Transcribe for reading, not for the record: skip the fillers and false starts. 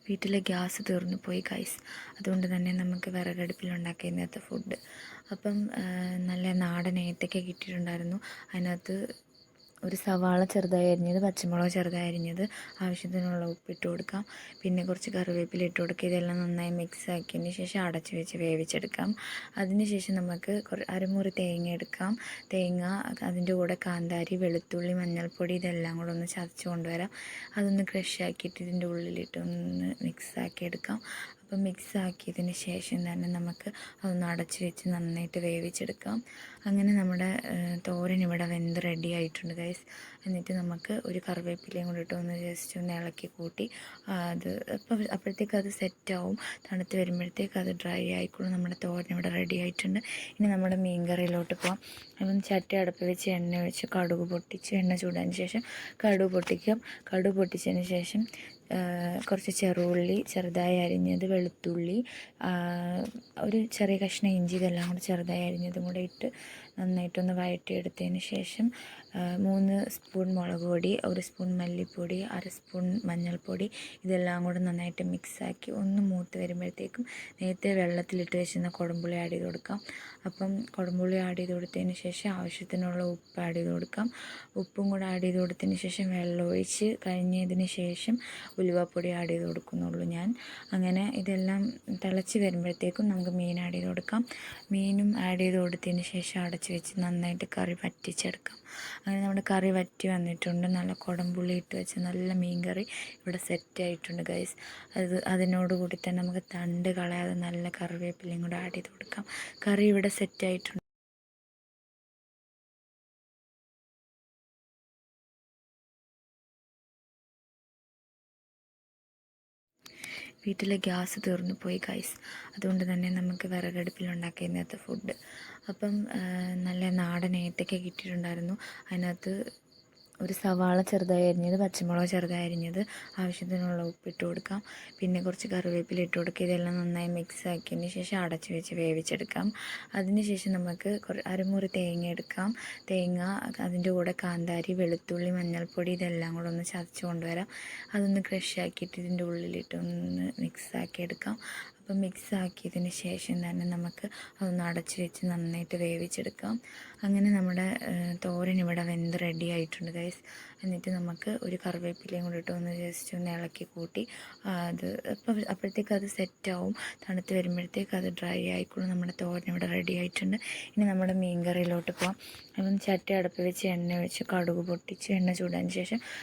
വീട്ടിലെ ഗ്യാസ് തീർന്നു പോയി ഗൈസ്. അതുകൊണ്ട് തന്നെ നമുക്ക് വിറകടുപ്പിലുണ്ടാക്കിയ ഇന്നത്തെ ഫുഡ്. അപ്പം നല്ല നാടൻ ഏത്തയ്ക്ക കിട്ടിയിട്ടുണ്ടായിരുന്നു. അതിനകത്ത് ഒരു സവാള ചെറുതായി അരിഞ്ഞത്, പച്ചമുളക് ചെറുതായി അരിഞ്ഞത്, ആവശ്യത്തിനുള്ള ഉപ്പിട്ട് കൊടുക്കാം. പിന്നെ കുറച്ച് കറിവേപ്പില ഇട്ട് കൊടുക്കുക. ഇതെല്ലാം നന്നായി മിക്സ് ആക്കിയതിന് ശേഷം അടച്ച് വെച്ച് വേവിച്ചെടുക്കാം. അതിന് ശേഷം നമുക്ക് അരമുറി തേങ്ങ എടുക്കാം. തേങ്ങ, അതിൻ്റെ കൂടെ കാന്താരി, വെളുത്തുള്ളി, മഞ്ഞൾപ്പൊടി ഇതെല്ലാം കൂടെ ഒന്ന് ചതച്ച് കൊണ്ടുവരാം. അതൊന്ന് ക്രഷ് ആക്കിയിട്ട് ഇതിൻ്റെ ഉള്ളിലിട്ട് ഒന്ന് മിക്സ് ആക്കി എടുക്കാം. അപ്പം മിക്സ് ആക്കിയതിന് ശേഷം തന്നെ നമുക്ക് അതൊന്ന് അടച്ച് വെച്ച് നന്നായിട്ട് വേവിച്ചെടുക്കാം. അങ്ങനെ നമ്മുടെ തോരൻ ഇവിടെ വെന്ത് റെഡി ആയിട്ടുണ്ട് ഗൈസ്. എന്നിട്ട് നമുക്ക് ഒരു കറിവേപ്പിലയും കൂടി ഇട്ട് ഒന്ന് ജസ്റ്റ് ഒന്ന് ഇളക്കി കൂട്ടി അത് അപ്പോഴത്തേക്ക് അത് സെറ്റാവും. തണുത്ത് വരുമ്പോഴത്തേക്ക് അത് ഡ്രൈ ആയിക്കോളും. നമ്മുടെ തോരൻ ഇവിടെ റെഡി ആയിട്ടുണ്ട്. ഇനി നമ്മുടെ മീൻ കറിയിലോട്ട് പോകാം. അപ്പം ചട്ടി അടുപ്പ് വെച്ച് എണ്ണ ഒഴിച്ച് കടുക് പൊട്ടിച്ച് എണ്ണ ചൂടാൻ ശേഷം കടുക് പൊട്ടിക്കാം. കടുക് പൊട്ടിച്ചതിന് ശേഷം കുറച്ച് ചെറുള്ളി ചെറുതായി അരിഞ്ഞത്, വെളുത്തുള്ളി, ഒരു ചെറിയ കഷ്ണം ഇഞ്ചി, ഇതെല്ലാം കൂടി ചെറുതായി അരിഞ്ഞതും കൂടെ ഇട്ട് നന്നായിട്ടൊന്ന് വഴറ്റിയെടുത്തതിന് ശേഷം 3 സ്പൂൺ മുളക് പൊടി, 1 സ്പൂൺ മല്ലിപ്പൊടി, 1/2 സ്പൂൺ മഞ്ഞൾപ്പൊടി ഇതെല്ലാം കൂടെ നന്നായിട്ട് മിക്സാക്കി ഒന്ന് മൂത്ത് വരുമ്പോഴത്തേക്കും നേരത്തെ വെള്ളത്തിലിട്ട് വെച്ചിരുന്ന കുടംപുളി ആഡ് ചെയ്ത് കൊടുക്കാം. അപ്പം കുടംപുളി ആഡ് ചെയ്ത് കൊടുത്തതിന് ശേഷം ആവശ്യത്തിനുള്ള ഉപ്പ് ആഡ് ചെയ്ത് കൊടുക്കാം. ഉപ്പും കൂടെ ആഡ് ചെയ്ത് കൊടുത്തതിന് ശേഷം വെള്ളം ഒഴിച്ച് കഴിഞ്ഞതിന് ശേഷം ഉലുവാപ്പൊടി ആഡ് ചെയ്ത് കൊടുക്കുന്നുള്ളൂ ഞാൻ. അങ്ങനെ ഇതെല്ലാം തിളച്ച് വരുമ്പോഴത്തേക്കും നമുക്ക് മീൻ ആഡ് ചെയ്ത് കൊടുക്കാം. മീനും ആഡ് ചെയ്ത് കൊടുത്തതിന് ശേഷം അടച്ച് വെച്ച് നന്നായിട്ട് കറി വറ്റിച്ചെടുക്കാം. അങ്ങനെ നമ്മുടെ കറി വറ്റി വന്നിട്ടുണ്ട്. നല്ല കുടംപുളി ഇട്ട് വെച്ച നല്ല മീൻ കറി ഇവിടെ സെറ്റായിട്ടുണ്ട് ഗൈസ്. അതിനോടുകൂടി തന്നെ നമുക്ക് തണ്ട് കളയാതെ നല്ല കറിവേപ്പിലയും കൂടെ ആഡ് ചെയ്ത് കൊടുക്കാം. കറി ഇവിടെ സെറ്റായിട്ടുണ്ട്. വീട്ടിലെ ഗ്യാസ് തീർന്നു പോയി ഗൈസ്. അതുകൊണ്ട് തന്നെ നമുക്ക് വിറകടുപ്പിലുണ്ടാക്കിയ ഇന്നത്തെ ഫുഡ്. അപ്പം നല്ല നാടൻ ഏത്തയ്ക്ക കിട്ടിയിട്ടുണ്ടായിരുന്നു. അതിനകത്ത് ഒരു സവാള ചെറുതായി അരിഞ്ഞത്, പച്ചമുളക് ചെറുതായി അരിഞ്ഞത്, ആവശ്യത്തിനുള്ള ഉപ്പിട്ട് കൊടുക്കാം. പിന്നെ കുറച്ച് കറിവേപ്പില ഇട്ട് കൊടുക്കുക. ഇതെല്ലാം നന്നായി മിക്സ് ആക്കിയതിന് ശേഷം അടച്ച് വെച്ച് വേവിച്ചെടുക്കാം. അതിന് ശേഷം നമുക്ക് അരമുറി തേങ്ങ എടുക്കാം. തേങ്ങ, അതിൻ്റെ കൂടെ കാന്താരി, വെളുത്തുള്ളി, മഞ്ഞൾപ്പൊടി ഇതെല്ലാം കൂടെ ഒന്ന് ചതച്ച് കൊണ്ടുവരാം. അതൊന്ന് ക്രഷ് ആക്കിയിട്ട് ഇതിൻ്റെ ഉള്ളിലിട്ട് ഒന്ന് മിക്സ് ആക്കി എടുക്കാം. അപ്പം മിക്സ് ആക്കിയതിന് ശേഷം തന്നെ നമുക്ക് അതൊന്ന് അടച്ച് വെച്ച് നന്നായിട്ട് വേവിച്ചെടുക്കാം. അങ്ങനെ നമ്മുടെ തോരൻ ഇവിടെ വെന്ത് റെഡി ആയിട്ടുണ്ട് ഗൈസ്. എന്നിട്ട് നമുക്ക് ഒരു കറിവേപ്പിലയും കൂടി ഇട്ട് ഒന്ന് ജസ്റ്റ് ഒന്ന് ഇളക്കി കൂട്ടി അത് അപ്പോഴത്തേക്ക് അത് സെറ്റാവും. തണുത്ത് വരുമ്പോഴത്തേക്ക് അത് ഡ്രൈ ആയിക്കോളും. നമ്മുടെ തോരൻ ഇവിടെ റെഡി ആയിട്ടുണ്ട്. ഇനി നമ്മുടെ മീൻ കറിയിലോട്ട് പോകാം. അപ്പം ചട്ടി അടുപ്പ് വെച്ച് എണ്ണ ഒഴിച്ച് കടുക് പൊട്ടിച്ച് എണ്ണ ചൂടാൻ ശേഷം